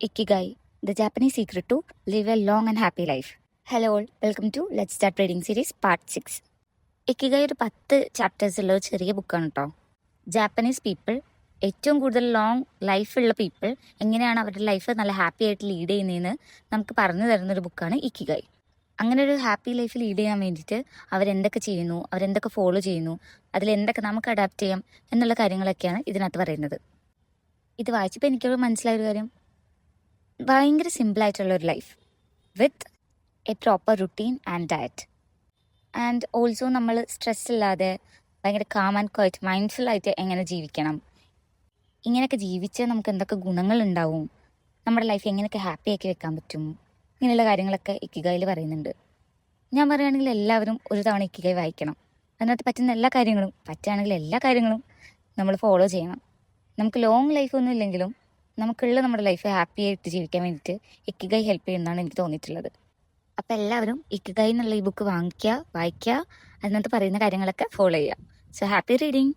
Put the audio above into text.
Ikigai, the Japanese secret to live a long and happy life. Hello all, welcome to Let's Start Reading series part 6. ഇക്കിഗൈ ഒരു 10 chapters ഉള്ള ഒരു ചെറിയ ബുക്കാണ് കേട്ടോ. Japanese people, ഏറ്റവും കൂടുതൽ ലോങ് ലൈഫുള്ള പീപ്പിൾ എങ്ങനെയാണ് അവരുടെ ലൈഫ് നല്ല ഹാപ്പി ആയിട്ട് ലീഡ് ചെയ്യുന്നതെന്ന് നമുക്ക് പറഞ്ഞു തരുന്നൊരു ബുക്കാണ് ഇക്കിഗൈ. അങ്ങനെ ഒരു ഹാപ്പി ലൈഫ് ലീഡ് ചെയ്യാൻ വേണ്ടിയിട്ട് അവരെന്തൊക്കെ ചെയ്യുന്നു, അവരെന്തൊക്കെ ഫോളോ ചെയ്യുന്നു, അതിലെന്തൊക്കെ നമുക്ക് അഡാപ്റ്റ് ചെയ്യാം എന്നുള്ള കാര്യങ്ങളൊക്കെയാണ് ഇതിനകത്ത് പറയുന്നത്. ഇത് വായിച്ചപ്പോൾ എനിക്കൊരു മനസ്സിലായൊരു കാര്യം, ഭയങ്കര സിമ്പിളായിട്ടുള്ളൊരു life with a proper routine and diet. And also നമ്മൾ സ്ട്രെസ് ഇല്ലാതെ ഭയങ്കര കാം ആൻഡ് ക്വയറ്റ് മൈൻഡ്ഫുള്ളായിട്ട് എങ്ങനെ ജീവിക്കണം, ഇങ്ങനെയൊക്കെ ജീവിച്ച് നമുക്ക് എന്തൊക്കെ ഗുണങ്ങളുണ്ടാവും, നമ്മുടെ ലൈഫ് എങ്ങനെയൊക്കെ ഹാപ്പി ആക്കി വെക്കാൻ പറ്റും, ഇങ്ങനെയുള്ള കാര്യങ്ങളൊക്കെ ഇക്കിഗൈയിൽ പറയുന്നുണ്ട്. ഞാൻ പറയുകയാണെങ്കിൽ എല്ലാവരും ഒരു തവണ ഇക്കിഗൈ വായിക്കണം. അതിനകത്ത് പറ്റുന്ന എല്ലാ കാര്യങ്ങളും, പറ്റുകയാണെങ്കിൽ എല്ലാ കാര്യങ്ങളും നമ്മൾ ഫോളോ ചെയ്യണം. നമുക്ക് ലോങ് ലൈഫ് ഒന്നും ഇല്ലെങ്കിലും നമുക്കുള്ള നമ്മുടെ ലൈഫ് ഹാപ്പി ആയിട്ട് ജീവിക്കാൻ വേണ്ടിയിട്ട് ഇക്കിഗൈ ഹെൽപ്പ് ചെയ്യുന്നതാണ് എനിക്ക് തോന്നിയിട്ടുള്ളത്. അപ്പോൾ എല്ലാവരും ഇക്കിഗൈ എന്നുള്ള ഈ ബുക്ക് വാങ്ങിക്കുക, വായിക്കുക, അതിനകത്ത് പറയുന്ന കാര്യങ്ങളൊക്കെ ഫോളോ ചെയ്യുക. So happy reading.